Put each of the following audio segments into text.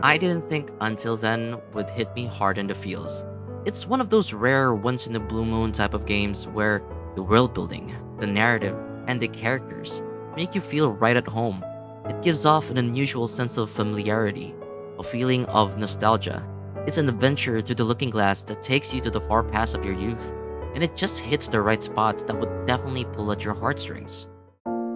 I didn't think Until Then would hit me hard in the feels. It's one of those rare once in a blue moon type of games where the world building, the narrative, and the characters make you feel right at home. It gives off an unusual sense of familiarity, a feeling of nostalgia. It's an adventure through the looking glass that takes you to the far past of your youth, and it just hits the right spots that would definitely pull at your heartstrings.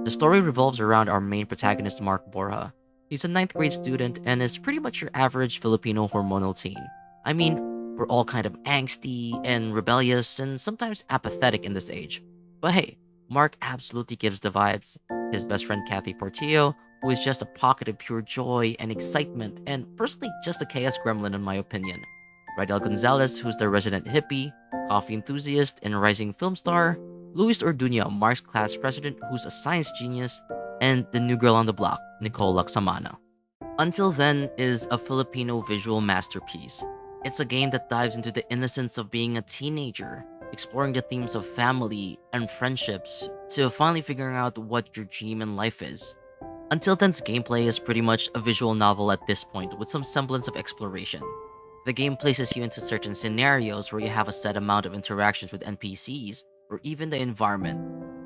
The story revolves around our main protagonist, Mark Borja. He's a ninth grade student and is pretty much your average Filipino hormonal teen. I mean, we're all kind of angsty and rebellious and sometimes apathetic in this age. But hey, Mark absolutely gives the vibes. His best friend Kathy Portillo, who is just a pocket of pure joy and excitement, and personally just a chaos gremlin in my opinion. Rydell Gonzalez, who's the resident hippie, coffee enthusiast, and rising film star. Luis Orduña, Mark's class president, who's a science genius, and the new girl on the block, Nicole Laksamana. Until Then is a Filipino visual masterpiece. It's a game that dives into the innocence of being a teenager, exploring the themes of family and friendships, to finally figuring out what your dream in life is. Until Then's gameplay is pretty much a visual novel at this point with some semblance of exploration. The game places you into certain scenarios where you have a set amount of interactions with NPCs, or even the environment.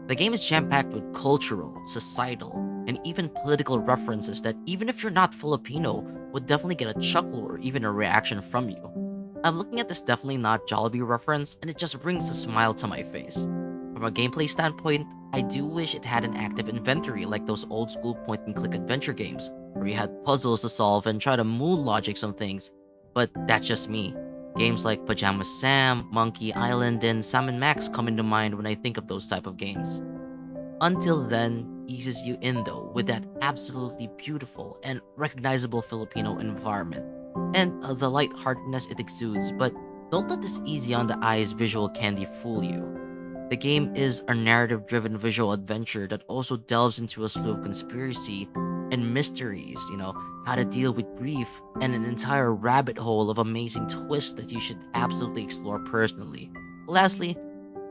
The game is jam packed with cultural, societal, and even political references that, even if you're not Filipino, would definitely get a chuckle or even a reaction from you. I'm looking at this definitely not Jollibee reference, and it just brings a smile to my face. From a gameplay standpoint, I do wish it had an active inventory like those old school point and click adventure games, where you had puzzles to solve and try to moon logic some things. But that's just me. Games like Pajama Sam, Monkey Island, and Sam and Max come into mind when I think of those type of games. Until Then eases you in though with that absolutely beautiful and recognizable Filipino environment and the lightheartedness it exudes, but don't let this easy on the eyes visual candy fool you. The game is a narrative driven visual adventure that also delves into a slew of conspiracy and mysteries, how to deal with grief, and an entire rabbit hole of amazing twists that you should absolutely explore personally. Lastly,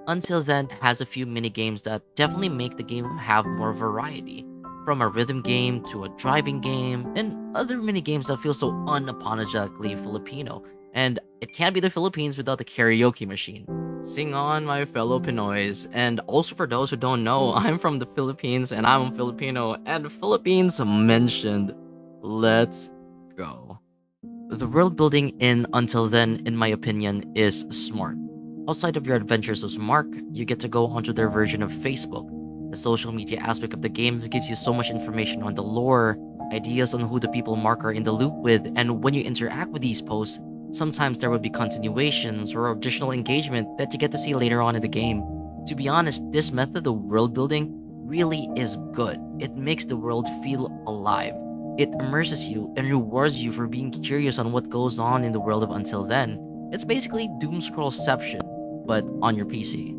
Until Then has a few mini games that definitely make the game have more variety, from a rhythm game to a driving game, and other mini games that feel so unapologetically Filipino. And it can't be the Philippines without the karaoke machine. Sing on, my fellow Pinoys. And also for those who don't know, I'm from the Philippines and I'm a Filipino, and Philippines mentioned. Let's go. The world building in Until Then, in my opinion, is smart. Outside of your adventures as Mark, you get to go onto their version of Facebook. The social media aspect of the game gives you so much information on the lore, ideas on who the people Mark are in the loop with, and when you interact with these posts, sometimes there will be continuations or additional engagement that you get to see later on in the game. To be honest, this method of world building really is good. It makes the world feel alive. It immerses you and rewards you for being curious on what goes on in the world of Until Then. It's basically Doom Scrollception, but on your PC.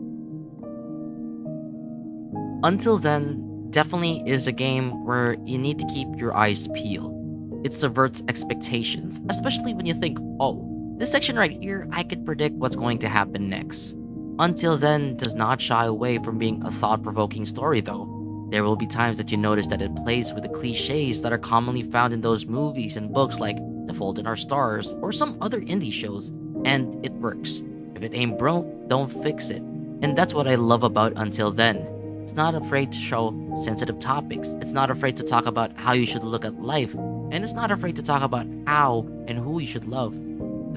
Until Then definitely is a game where you need to keep your eyes peeled. It subverts expectations, especially when you think, oh, this section right here, I could predict what's going to happen next. Until Then does not shy away from being a thought provoking story, though. There will be times that you notice that it plays with the cliches that are commonly found in those movies and books like The Fault in Our Stars or some other indie shows, and it works. If it ain't broke, don't fix it. And that's what I love about Until Then. It's not afraid to show sensitive topics, it's not afraid to talk about how you should look at life, and it's not afraid to talk about how and who you should love.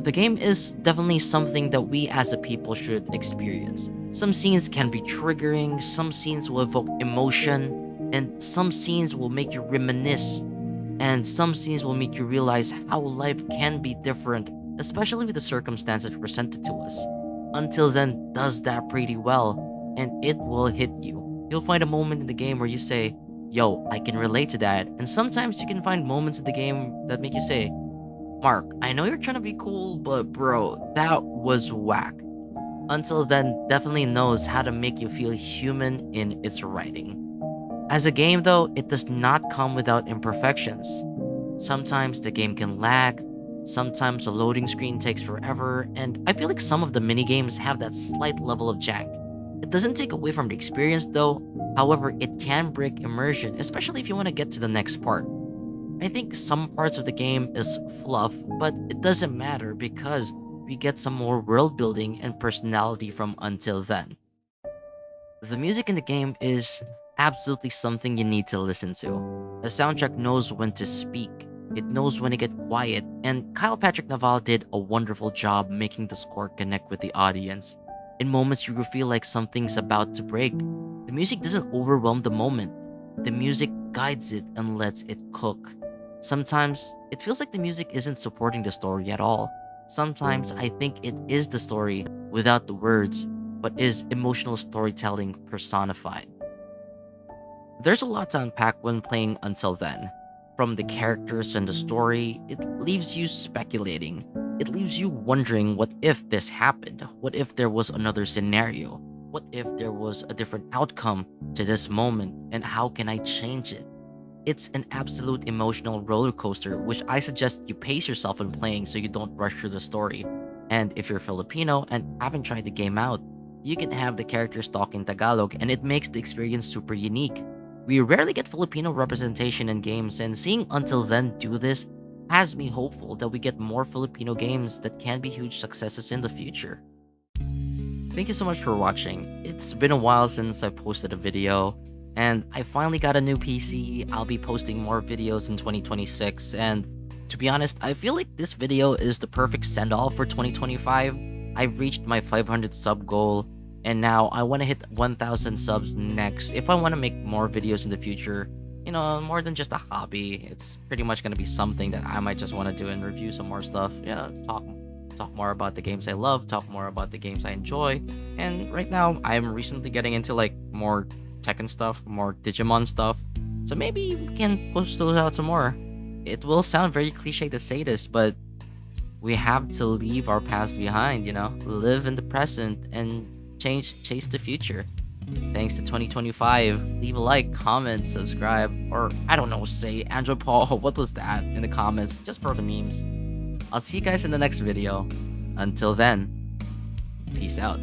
The game is definitely something that we as a people should experience. Some scenes can be triggering, some scenes will evoke emotion, and some scenes will make you reminisce, and some scenes will make you realize how life can be different, especially with the circumstances presented to us. Until Then does that pretty well, and it will hit you. You'll find a moment in the game where you say, yo, I can relate to that, and sometimes you can find moments in the game that make you say, Mark, I know you're trying to be cool, but bro, that was whack. Until Then definitely knows how to make you feel human in its writing. As a game though, it does not come without imperfections. Sometimes the game can lag, sometimes the loading screen takes forever, and I feel like some of the minigames have that slight level of jank. It doesn't take away from the experience though, however, it can break immersion, especially if you want to get to the next part. I think some parts of the game is fluff, but it doesn't matter because we get some more world building and personality from Until Then. The music in the game is absolutely something you need to listen to. The soundtrack knows when to speak, it knows when to get quiet, and Kyle Patrick Naval did a wonderful job making the score connect with the audience. In moments you will feel like something's about to break, the music doesn't overwhelm the moment. The music guides it and lets it cook. Sometimes it feels like the music isn't supporting the story at all. Sometimes I think it is the story without the words, but is emotional storytelling personified. There's a lot to unpack when playing Until Then. From the characters and the story, it leaves you speculating. It leaves you wondering, what if this happened? What if there was another scenario? What if there was a different outcome to this moment? And how can I change it? It's an absolute emotional roller coaster, which I suggest you pace yourself in playing so you don't rush through the story. And if you're Filipino and haven't tried the game out, you can have the characters talk in Tagalog, and it makes the experience super unique. We rarely get Filipino representation in games, and seeing Until Then do this has me hopeful that we get more Filipino games that can be huge successes in the future. Thank you so much for watching. It's been a while since I posted a video, and I finally got a new PC. I'll be posting more videos in 2026, and to be honest, I feel like this video is the perfect send-off for 2025. I've reached my 500 sub goal, and now I want to hit 1,000 subs next. If I want to make more videos in the future, more than just a hobby, it's pretty much going to be something that I might just want to do and review some more stuff. Talk more about the games I love, talk more about the games I enjoy. And right now, I'm recently getting into like more Tekken stuff, more Digimon stuff. So maybe we can push those out some more. It will sound very cliche to say this, but we have to leave our past behind, live in the present and chase the future. Thanks to 2025. Leave a like, comment, subscribe, or I don't know, say AndroidPAW, what was that in the comments, just for the memes. I'll see you guys in the next video. Until then, peace out.